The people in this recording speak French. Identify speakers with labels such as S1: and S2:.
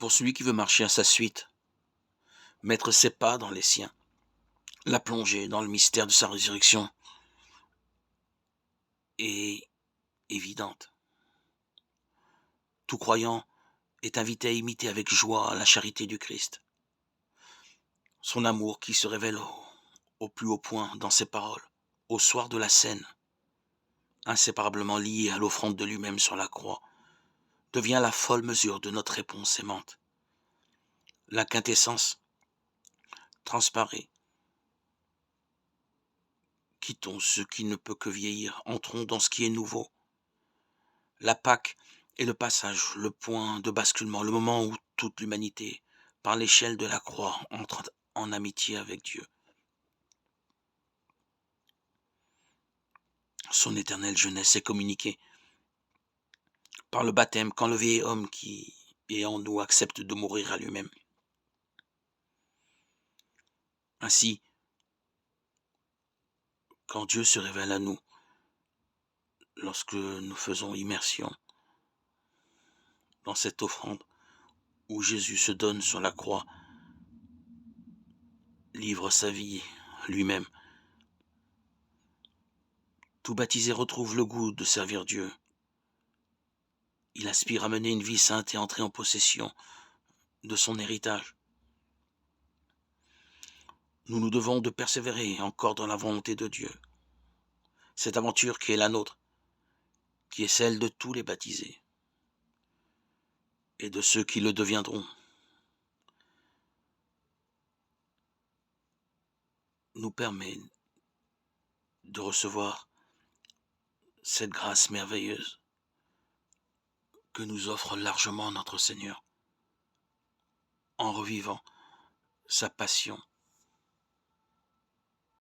S1: Pour celui qui veut marcher à sa suite, mettre ses pas dans les siens, la plongée dans le mystère de sa résurrection est évidente. Tout croyant est invité à imiter avec joie la charité du Christ, son amour qui se révèle au plus haut point dans ses paroles, au soir de la scène, inséparablement lié à l'offrande de lui-même sur la croix, devient la folle mesure de notre réponse aimante. La quintessence transparaît. Quittons ce qui ne peut que vieillir, entrons dans ce qui est nouveau. La Pâque est le passage, le point de basculement, le moment où toute l'humanité, par l'échelle de la croix, entre en amitié avec Dieu. Son éternelle jeunesse est communiquée par le baptême quand le vieil homme qui est en nous accepte de mourir à lui-même. Ainsi, quand Dieu se révèle à nous, lorsque nous faisons immersion dans cette offrande où Jésus se donne sur la croix, livre sa vie lui-même, tout baptisé retrouve le goût de servir Dieu. Il aspire à mener une vie sainte et entrer en possession de son héritage. Nous nous devons de persévérer encore dans la volonté de Dieu. Cette aventure qui est la nôtre, qui est celle de tous les baptisés et de ceux qui le deviendront, nous permet de recevoir cette grâce merveilleuse que nous offre largement notre Seigneur en revivant sa passion